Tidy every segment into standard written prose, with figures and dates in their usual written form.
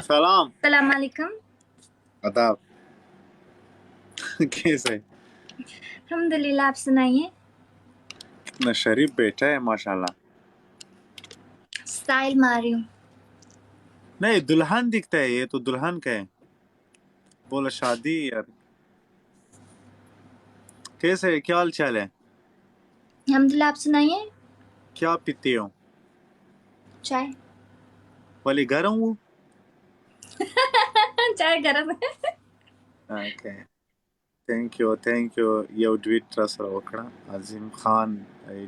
سلام السلام علیکم. آداب. کیسے الحمد للہ, آپ سنائیے. اتنا شریف بیٹا ہے ماشاء اللہ. اسٹائل مار رہی ہوں. نہیں دلہن دکھتا ہے, یہ تو دلہن کا ہے. بولا شادی یار. کیسے ہے, کیا حال چال ہے, الحمد للہ, آپ سنائیے. کیا پیتے ہو؟ چائے. والی گرم ہو. چائے گرم ہے. Okay, thank you. یو ډویټ را سره وکړه عظیم خان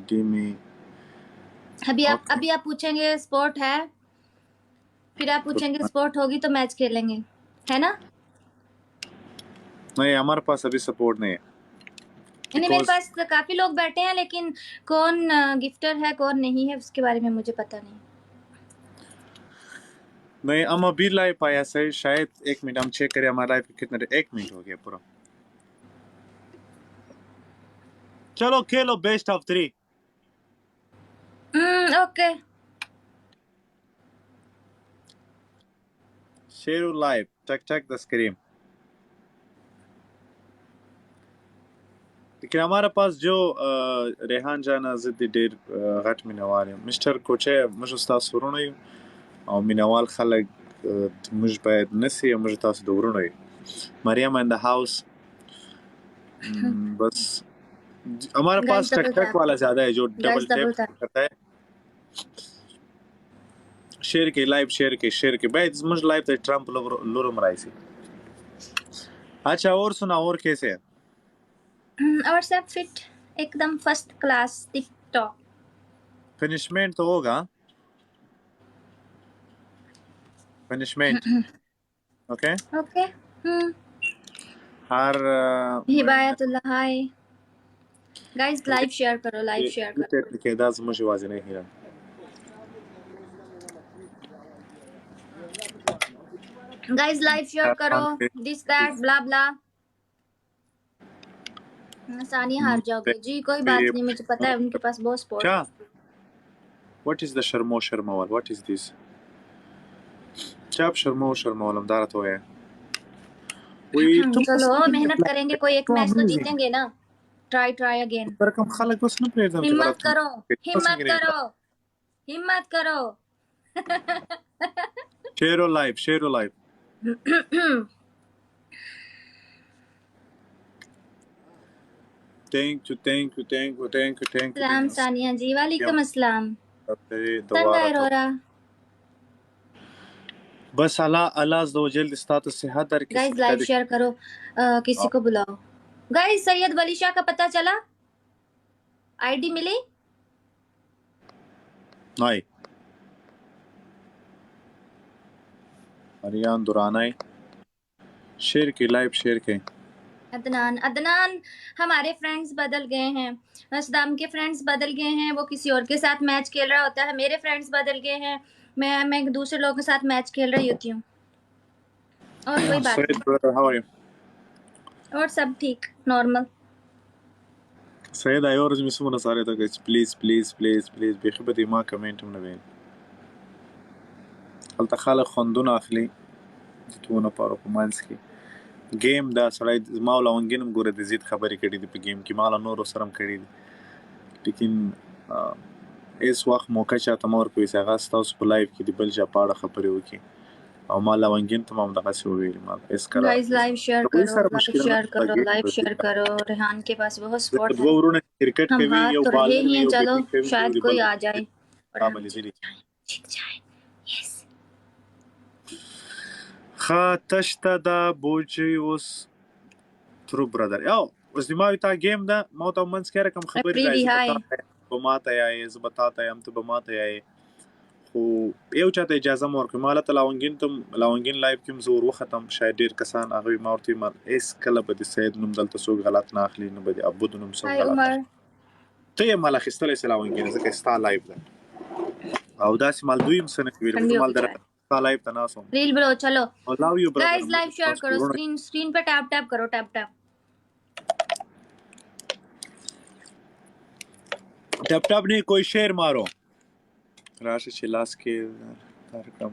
ڈی می. ابھی آپ پوچھیں گے اسپورٹ ہے, پھر آپ پوچھیں گے اسپورٹ ہوگی تو میچ کھیلیں گے, ہے نا؟ نہیں ہمارے پاس ابھی سپورٹ نہیں ہے. نہیں, میرے پاس کافی لوگ بیٹھے ہیں, لیکن کون گفٹر ہے کون نہیں ہے اس کے بارے میں مجھے پتا نہیں. نہیں ہم ابھی لائف آیا سے شاید 1 منٹ ہم چیک کریں ہمارا لائف کتنا 1 منٹ ہو گیا پورا. چلو کھیلو best of 3. Okay. Share life check the screen. لیکن ہمارے پاس جو ریحان جانا زد ډیر غټ مینوال یم. مستر کوچه موږ ستاسو ورونه یو او مینوال خلک موږ باید نسی او موږ تاسو د ورونه you. Maryam in the house. بس ہمارے پاس ٹک ٹک والا زیادہ ہے جو ڈبل ٹیپ کرتا ہے. شیئر کی لائف شیئر کی باید موږ لائف ته ټرمپ لورم رایسی. اچھا اور سنا, اور کیسے ہے؟ اور سب فٹ ایک دم فرسٹ کلاس ٹک ٹاک. فنشمنٹ تو ہوگا, فنشمنٹ اوکے. اوکے. ہر ہدایت اللہ ہائے گائز, لائف شیئر کرو, لائف شیئر کرو. کے دا زموږ یوازینی هیله. گائز لائف شیئر کرو. دس دیٹ بلا بلا. ثانیہ ہار جاؤ گے جی, کوئی بات نہیں, مجھے پتا ہے ان کے پاس بہت سپورٹ ہے. What is the شرمول? What is this? کیا شرمول ہم دارت ہوئے ہیں. چلو محنت کریں گے, کوئی ایک میچ تو جیتیں گے نا. Try again. برکم خلق بس نہ پریزم چې ہمت کرو, ہمت کرو, ہمت کرو. Share life. Thank you. السلام ثانیہ جی, وعلیکم السلام. تنگائے رورا. بس اللہ عز و جل استاد صحت در کسی. گائز لائف شیئر کرو, کسی کو بلاؤ. گائز سید ولی شاہ کا پتہ چلا, آئی ڈی ملی؟ نہیں. اریان دورانائی شیئر کی لائف شیئر کی. عدنان ہمارے فرینڈز بدل گئے ہیں, صدام کے فرینڈز بدل گئے ہیں, وہ کسی اور کے ساتھ میچ کھیل رہا ہوتا ہے. میرے فرینڈز بدل گئے ہیں, میں دوسرے لوگوں کے ساتھ میچ کھیل رہی ہوتی ہوں. اور کوئی بات نہیں, اور سب ٹھیک نارمل. سید آیو رز مسمونا سارے تو کہ پلیز بیخی بدی ما کمنٹ من بین حالتا خالق خوندون اخلی جتونا پارو پمانس کی گیم دا سړی ما ولونګینم ګوره د زید خبرې کړي دي په گیم کې, ما له نورو سره هم کړي دي, لیکن اس وخت موقع چاته ما ورکوي چې هغه ستاسو په لایف کې د بل چا په اړه خبرې وکړي او ما لونګین ته هم دغسې وویلي. ما اس کله گائز لائف شیئر کرو. ریحان کے پاس بہت سپورٹ ہے. دوه ورونه کرکټ ہم کوي, ہار یو تو رہے بالر ہی وي, ہیں, یو چلو بیټنګ کوي, شاید کوئی آ جائے اور ہم جیت جائیں. یس. ښه تشته دا بوجي اوس ترو برادر یو اوس د ما وي تا گیم ده ما ته منځ کې رقم خبرې راځي په ما ته یایې زه به تا ته یم ته به ما ته یایې خو یو چاته اجازه مه ورکوي. ما هلته لاونګین لایف کې هم زه ور وختم, شاید ډېر کسان هغوی ما ورته ویل هېڅ کله به د سید نوم دلته څوک غلط نه اخلي, نه به د عبود نوم څوک غلط اخلي. ته یې مال اخیستلی سې لاونګین ځکه ستا لایف ده او داسې مال دوی هم څه نه ویل مال در ستا لایف ته ناست وم. ریل برو چلو love you brother. Guys life share کرو, اسکرین پہ ٹیپ کرو, ٹیپ ٹپ نہیں کوئی شیر مارو راشه چې لاس کې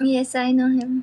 Yes, I know him.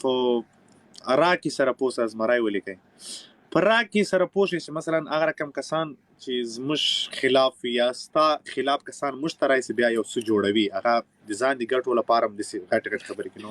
په راکي سره پوس از مرای ولیکي په راکي سره پوس چې مثلا هغه کم کسان چې زموږ خلاف یا ستا خلاف کسان مشترای سي بیا یو څه جوړوي هغه د ځان دی ګټو لپاره هم دي غټ غټ خبرې کینو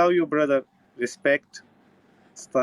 love you brother, respect ستا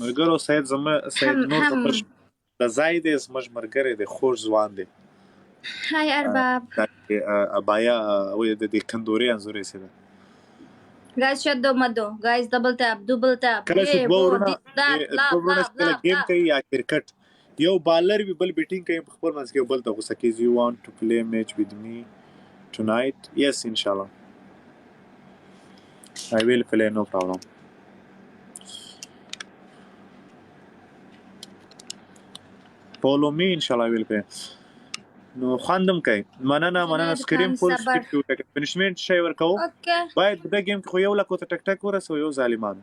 مگر او سید نور زمر لزاید از مجمرګره د خوش ځوان دی. هاي ارباب. ابایا او د کندوري انزوري سره Guys, شدو مدو. Guys, double tap. کله چې Yeah, ورونه that, کله گیم کوي یا کرکټ یو بالر وی بل بیټینګ کوي په خپل منځ کې بل ته غوسه کوي. You want to play match with me tonight? Yes, inshallah. I will play, no problem. Follow me, inshallah I will play. نو خواندم کوي مننه سکرین فول سپیډ کیو ټک پنیشمنت شي ورکو. اوکے. باید د گیم خو یو لکو ته ټک ټک ورسو یو ظالمانو.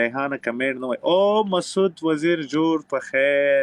ریحانه کمنټ نو او مسعود وزیر جوړ په خیر.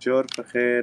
جوړ په خیر.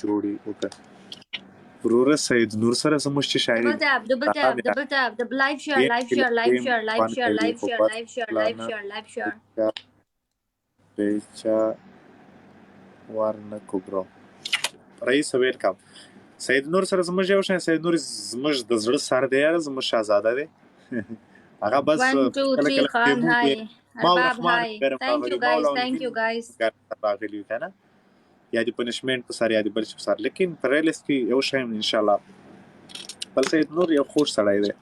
جوړي وکړه ورور سید نور سره سموش چې شاعري double tap, live share. بیچا ورنه کوبرو رئیس ویلکم. سید نور سره زموږ یو شان. سید نور زموږ د زړه سره دی یار، زموږ شاهزاده دی. هغه بس 1 2 3 خان هاي. ارباب هاي. Thank you guys. راغلی کنه یا دی پنیشمنت په سر یا دی بل څه په سر، لیکن پر ریلس کې یو شی ان شاء الله. بل سید نور یو خوش سړی دی.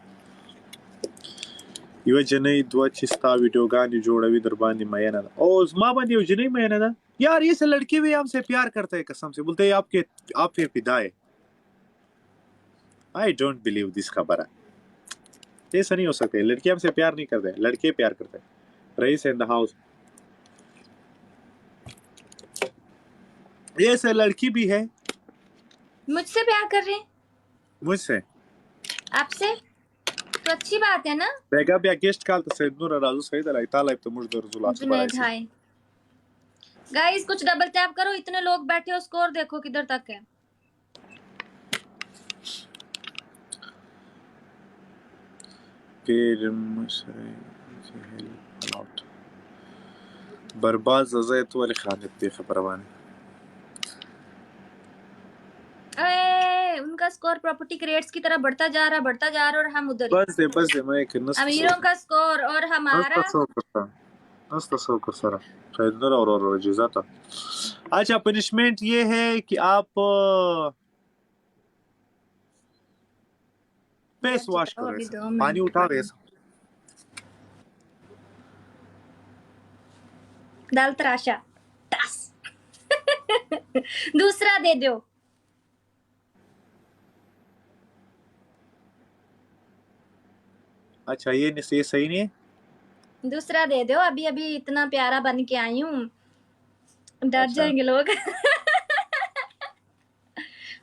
یو جنې دوه چې ستا ویډیوګانې جوړوي در باندې مینه ده. او زما باندې یو جنې مینه ده یار. یہ سے لڑکی بھی ہم سے پیار کرتا ہے قسم سے، بولتے ہیں آپ پہ فدا ہے. I don't believe this خبر ہے. ایسا نہیں ہو سکتا. لڑکی ہم سے پیار نہیں کرتے، لڑکے پیار کرتے ہیں. رئیس in the house. یہ سے لڑکی بھی ہے. مجھ سے پیار کر رہے ہیں؟ مجھ سے آپ سے تو اچھی بات ہے نا. بیگا بیا گیسٹ کال ته سید نور راځو. سید الله تعالی ته موږ د رسول الله جنید ہائی. گائز کچھ ڈبل ٹیپ کرو، اتنے لوگ بیٹھے ہو، سکور دیکھو کدھر تک ہے. پھر برباد زید ولی خانت دی خبر وانی. ان کا سکور پراپرٹی کریٹس کی طرح بڑھتا جا رہا اور ہم ادھر بس دے میں ایک نس امیروں کا سکور اور ہمارا نستا سو کر سارا خیر نور اور جزاتا. اچھا پنشمنٹ یہ ہے کہ آپ فیس واش کرو، پانی اٹھا ایسا دال تراشا دوسرا دے دو. اچھا یہ صحیح نہیں ہے. دوسرا دے دو. ابھی اتنا پیارا بن کے آئی ہوں، ڈر جائیں گے لوگ.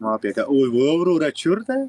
ما پیکا او رچورته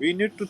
We need to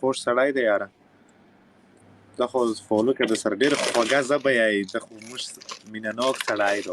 خوش سړی دی یاره. دا خو فالو کړه سر ډېر خوږه ژبه یې. دا خو موږ مینه ناک سړی دی.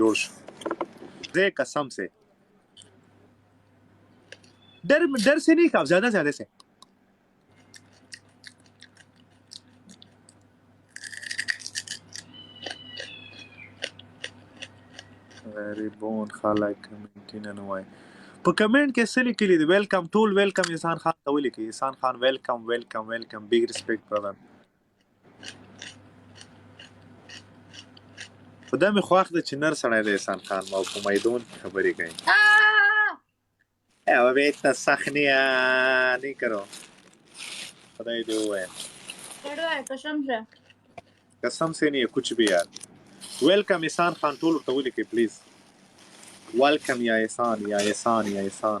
جوړ شو. زه قسم سے ڈر سے نہیں کھاؤ زیادہ زیادہ سے. غریبون خلک کمنټونه نه وایي. په کمنټ کې څه لیکلي دي. ویلکم ټول ویلکم احسان خان ته ولیکئ. Ehsan Khan welcome welcome welcome. Big respect brother. خدا مې خوښ ده چې نر سړی دی احسان خان. ما په میدون خبرې کوي. او بیت سخنیا نہیں کرو. خدای دې ووایم قسم سے نہیں ہے کچھ بھی یار. ویلکم احسان خان ټول ورته ولیکئ پلیز. ویلکم یا احسان یا احسان یا احسان.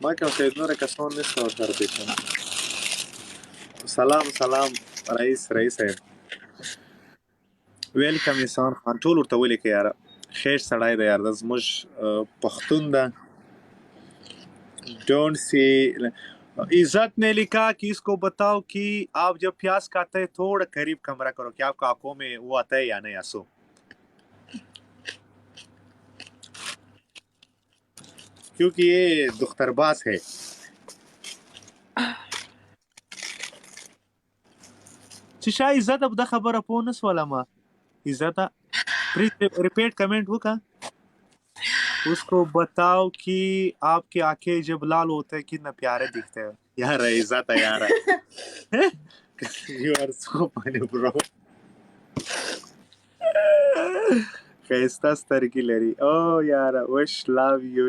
ما كان سيد نور كسون لسه ورسره بيتنا. سلام سلام رئيس صاحب. ویلکم احسان خان ټول ورته ولیکئ یاره. خیر سړی دی یار. دا زموږ پښتون ده. Don't see. عزت نے لکھا کہ اس کو بتاؤ کہ آپ جب پیاز کھاتے ہیں تھوڑا قریب کمرہ کرو کہ آپ کا آنکھوں میں وہ آتا ہے یا نہیں. آسو کیونکہ یہ دختر باز ہے. چې شا عزت اب دا خبره پوه نه سواله ما. عزت ریپیٹ کمنٹ ہوگا. اس کو بتاؤ کہ آپ کی آنکھیں جب لال ہوتے ہیں کتنا پیارے دکھتے ہیں. یار عزت ہے یار. You are so funny bro. خیسته سترګې لري. O یاره wish love you.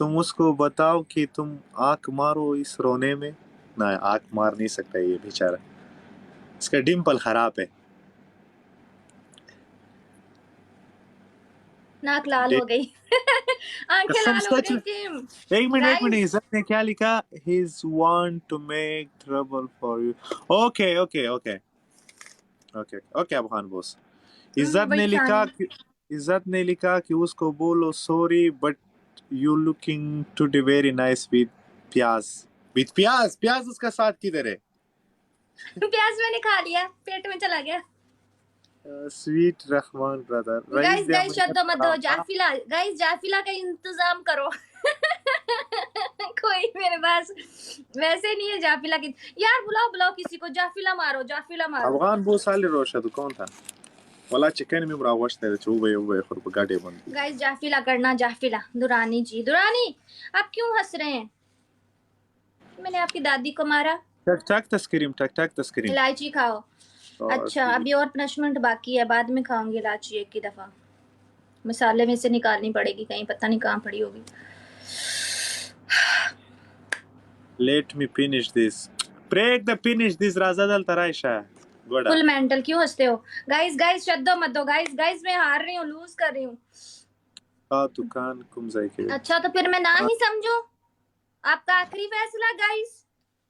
تم اس کو بتاؤ کہ تم آنکھ مارو اس رونے میں. نہ آنکھ مار نہیں سکتا یہ بیچارہ, اس کا ڈمپل خراب ہے. ناک لال ہو گئی. آنکھیں قسم لال ہو سچ. گئی. ایک منٹ عزت نے کیا لکھا, his want to make trouble for you. Okay okay okay okay okay Afghan boss. عزت نے لکھا کہ اس کو بولو sorry but you looking today very nice with پیاز. وتھ پیاز, پیاز اس کا ساتھ کدھر ہے؟ پیاز میں نے کھا لیا, پیٹ میں چلا گیا. سویٹ رحمان برادر. گائز شد مت دو جافیلا. گائز جافیلا کا انتظام کرو. کوئی میرے پاس ویسے نہیں ہے جافیلا کی. یار بلاؤ کسی کو, جافیلا مارو. افغان بوس علی روشد کون تھا ولا چکن میں برا وشت ہے چوبے خرب گاڑی بند. گائز جافیلا کرنا. جافیلا دورانی جی. دورانی آپ کیوں ہنس رہے ہیں؟ میں نے آپ کی دادی کو مارا. ٹک تسکریم الائچی کھاؤ. اچھا ابھی اور پنشمنٹ باقی ہے, بعد میں کھاؤں گی الائچی ایک ہی دفعہ. مسالے میں سے نکالنی پڑے گی, کہیں پتہ نہیں کہاں پڑی ہوگی. Let me finish this. Break the finish this رازدل ترائشہ. فل مینٹل کیوں ہنستے ہو؟ گائز شدو مت دو. گائز میں ہار رہی ہوں, لوز کر رہی ہوں. دکان کم زائی کے. اچھا تو پھر میں نہ ہی سمجھوں. آپ کا آخری فیصلہ گائز.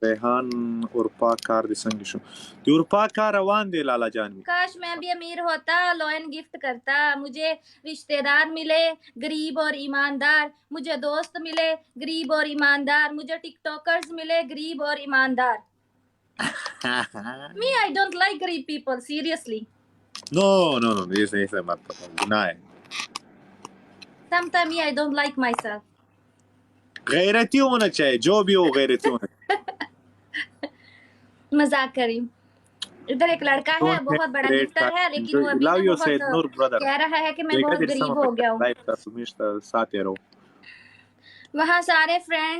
ریحان اورپا کار دی سنگی شو. دی اورپا کار روان دے لالا جان میں. کاش میں بھی امیر ہوتا, لوئن گفٹ کرتا. مجھے رشتہ دار ملے غریب اور ایماندار, مجھے دوست ملے غریب اور ایماندار, مجھے ٹک ٹاکرز ملے غریب اور ایماندار. Me, I don't like غریب people, seriously. No, ایسے مت گناہ ہے. Sometimes I don't like myself. غیرتی ہونا چاہیے, جو بھی ہو غیرتی ہونا چاہیے. مذاق کر رہی ہوں. ادھر ایک لڑکا ہے, بہت بڑا گفٹر ہے, لیکن وہ ابھی نا بہت کہہ رہا ہے کہ میں بہت غریب ہو گیا ہوں. وہاں سارے فرینڈ